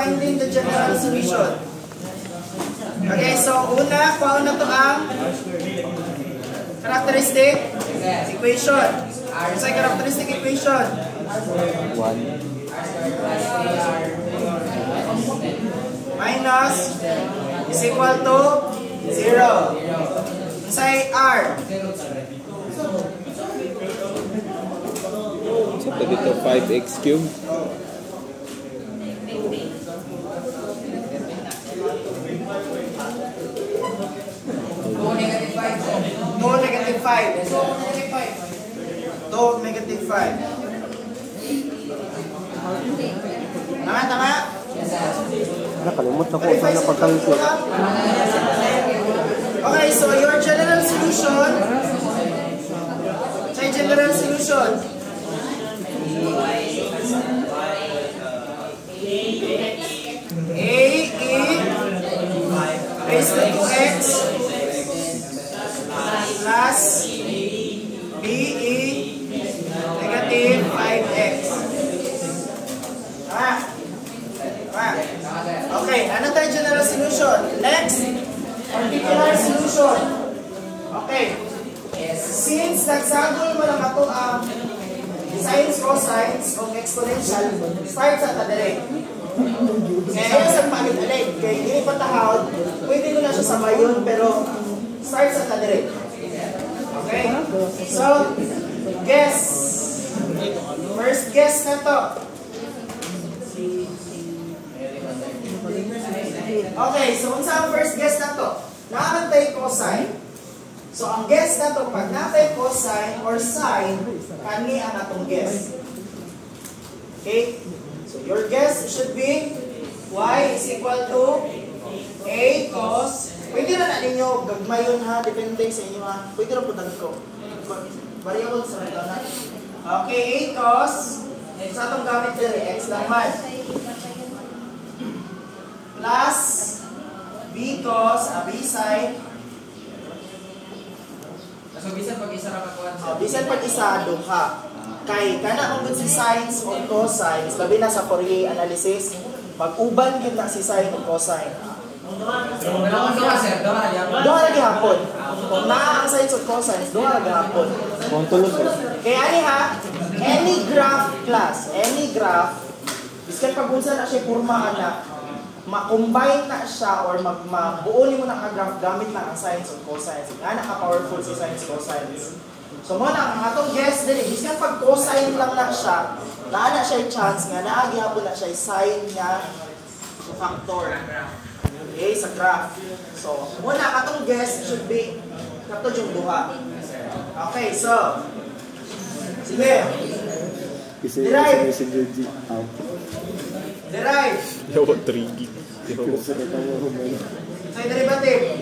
finding the general solution. Okay, so una to ang characteristic equation. Sa characteristic equation. 1 minus is equal to 0. Say R. So, dito 5x cubed. -5. 5. Tama? Nakalimot na ko sa napagkalito. Okay, so your general solution. A raised to 2x plus B negative 5x. Okay, ano tayo general solution? Next, particular solution. Okay, since nagsagol mo lang ito ang sines, cosines, o exponential, start sa tadirect. Kaya sa pag-alay, kaya hindi patahawad, pwede ko na siya sabayon, pero start sa tadirect. Okay, so, guess. First guess na to. Okay, so kung saan first guess na to? Nakakantay cosine. So ang guess na to, pag nakantay cosine or sine, kani ang atong guess. Okay? So your guess should be y is equal to a cos. Pwede na ninyo gagmayon ha, depende sa inyo ha. Pwede na po ko. Variable sa mga na. Okay, a cos. Sa atong gamit din, x lang man. Plus b cos, b sine. So bisan pag isa ra kakuan. Bisan pag isa duha. Kay kana ang si sines o cosines, labi na sa Fourier analysis, pag-uban gyud na si sine o cosine. Duha ra gihapon. Kung naa ang sines o cosines, duha ra gihapon. Kaya ani ha, any graph class, biskan pag-unsa na siya porma na ma-combine na siya or mabuo mo na ka-graph gamit na ang sines o cosines. Nga naka-powerful si sines o cosines. So mo na, ang atong guess din, biskan pag cosine lang na siya, na siya chance nga, naagihapon na siya sine niya factor. Okay, sa graph. So, mo na, atong guess should be kato yung duha. Okay, so, sige. Derive. Derive. Yawa, 3 gig. So, derivative.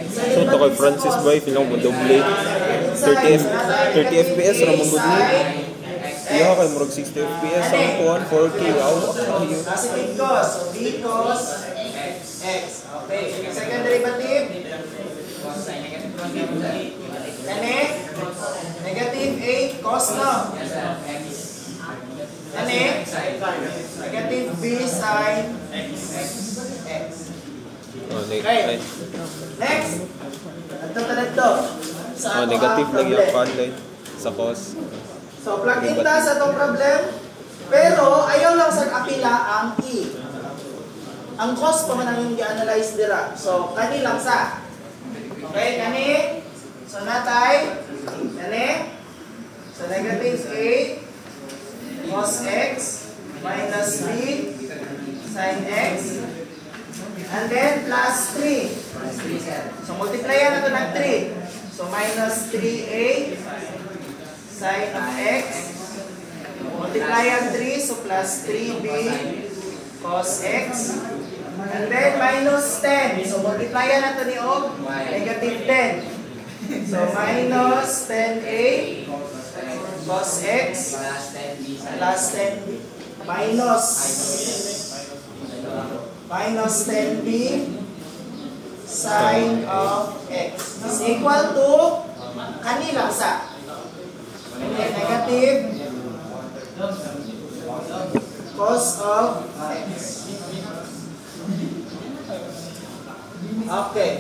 So, ito kay Francis Bay, pilang mo doble. 30 FPS, ramang good mo. Iya kay murag 60 FPS, ang kuhan, 4K. Wow, akayo. Positive cos. So, b cos x. Okay. Second derivative. Kani? Negative 8 cos no. Kani? Negative b sine x. Okay. Next. Ito. Negative lang yung panday sa cos. So, plug in ta sa itong problem. Pero, ayaw lang sa apila ang e. Ang cos pa man ang yung i-analyze dira. So, kani lang sa. Okay, kani. So, natay. Kani. So, negative 8 cos x minus b sin x. And then, plus 3. So, multiply yan ito ng 3. So, minus 3a sin of x. Multiply yan 3. So, plus 3b cos x. And then, minus 10. So, multiply yan ito ni Og. Negative 10. So, minus 10a cos x plus 10b. Minus 10b sin of x is equal to kanila sa negative cos of x. Okay.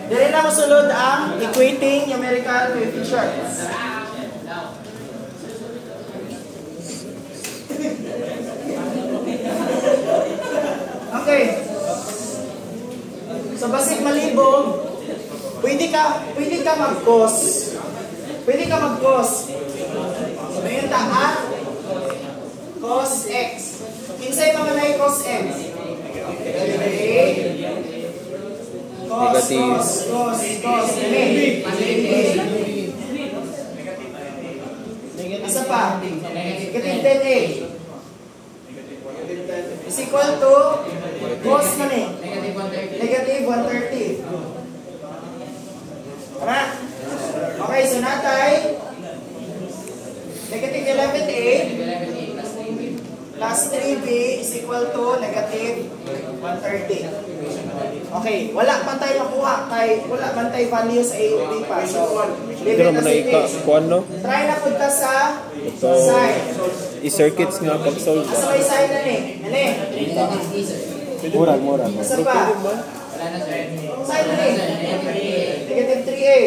Dili na masulod ang equating numerical coefficients. Okay. So basig malibog, pwede ka mag-cos. Pwede ka mag-cos. So yung at cos x. Kinsay mga na cos x? Negative. Cos. Isa pa. Negative 10a. Is equal to cos man eh. Negative 130. Tama? Okay, so natay negative 11a plus 3b is equal to negative 130. Okay, wala man tayo makuha kay wala man tayo value sa a o b pa. So, Hindi naman na kuan no? try na punta sa Ito, sine. i-circuits nga pag-solve. Asa may sine na ni? Ano eh? Murag. Asa pa? Sine na ni? Negative 3a.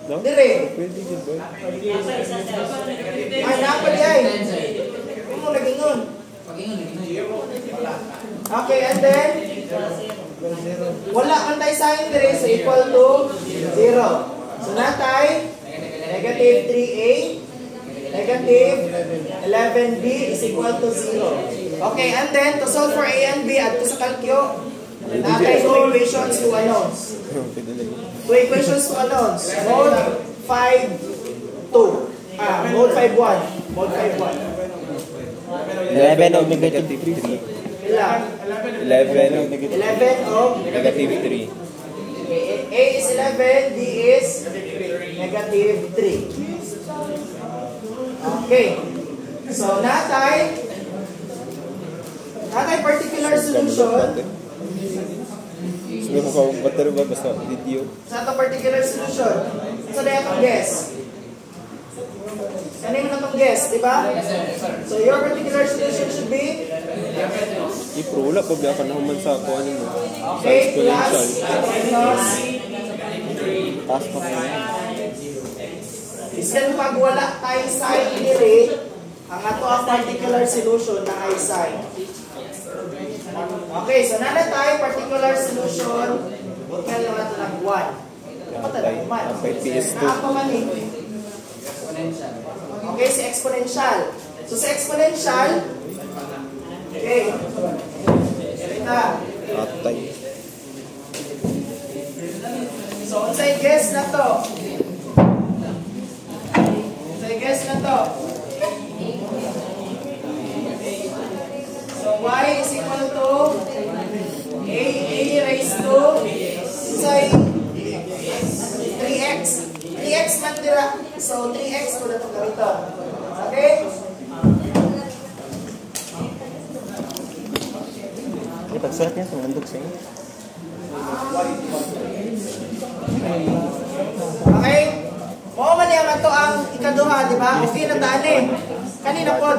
No? Dire. Pwede yun ba? Ay, napad yan. Ano mo nagingon? Okay, and then wala man tayo sine dire, so equal to 0. So natay negative 3a, negative 11b is equal to 0. Okay, and then to solve for a and b at to sa calcio, natay two equations to unknowns. Pwede na yun. Two equations to unknowns. Mode 5 2. Mode 5 1. Mode 5 1. 11 of negative 3. Ilan? 11 of 11 of negative 3. A is 11, B is negative 3. Okay. So, natay particular solution. Sabi mo ka, battery ba basta video? Sa itong particular solution. So, na itong guess. Ano yung itong guess, di ba? So, your particular solution should be Ipro, wala pa ba ka naman sa kuan mo? Sa okay, plus exponential. minus. Taas pa ko. Iskan pag wala tayo sign diri, ang ato ang particular solution na ay sign. Okay, so nana tayo particular solution, huwag ka lang natin ang 1. Patala man. Apay PS2. Naapa man eh. Okay, si exponential. So sa exponential, okay, ito. Atay. So, unsay guess na to? Unsay guess na to? So, y is equal to a raised to unsay 3x. 3x man dira. So, 3x ko na itong ganito. Okay? Ipagsulat niya, tumandog sa inyo. Okay? Oo man yan ito ang ikaduha, di ba? Okay na taan eh. Kanina po.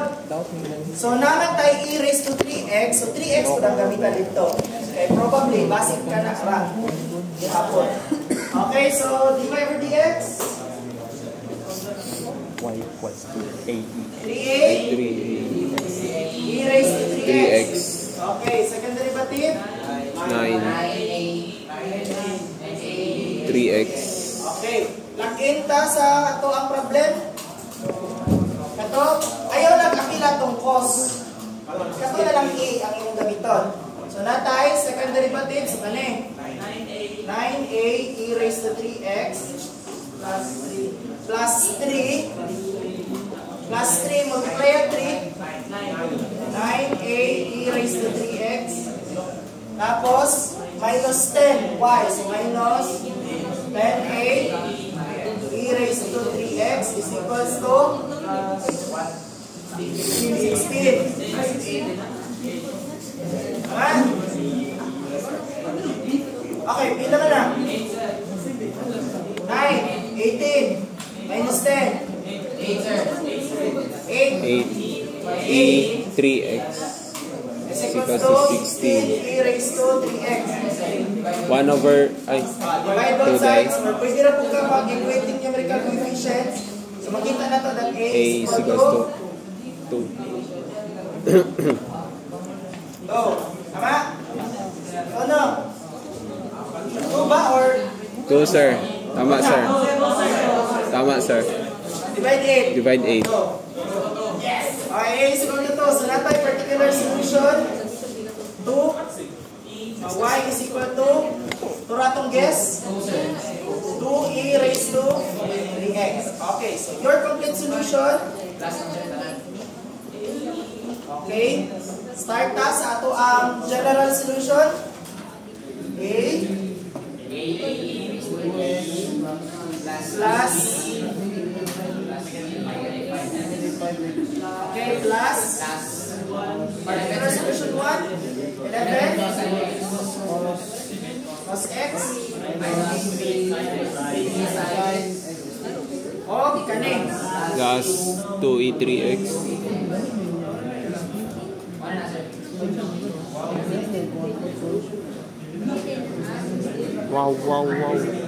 So, naman tayo e raised to 3x. So, 3x ko lang gamitan dito. Okay, probably, basic ka na ra. Hapon. Okay, so, divide over dx. Y equals to AE. 3a. 3. E raised to 3x. 3x. Okay, second derivative. 9. 3x. Okay. Lagin ta sa ato ang problem. Kato, ayaw nag-akila tong cos. Kato na lang a ang inyong gamiton. So natay second derivative sa kani. 9a e raised to 3x plus 3 plus 3 multiply at 3 9a e raised to 3x tapos minus 10y so minus 10a e raised to 3x is equals to 16. Tama? Okay, pila ka na. 9, 18, minus 10. 8, sir. 8 8 E 3x is is equals equals to to 16 e raised to 3x. 1 over, ay, Divide both 2 sides, die. or pwede na po ka mag-equating numerical coefficients. So makita na to that A A is is equal equals to to 2. Tama? Ano? 2 ba or 2, sir. Tama, sir. Tama, sir. divide 8? Divide 8. Okay, A is equal to 2. So natay particular solution. 2. Y is equal to turatong guess? 2e raised to 3x. Okay, so your complete solution. Okay. Start ta sa ato ang general solution. A plus okay, plus particular solution 1 11 plus x o ikaning Plus 2e 3x. Wow, wow, wow.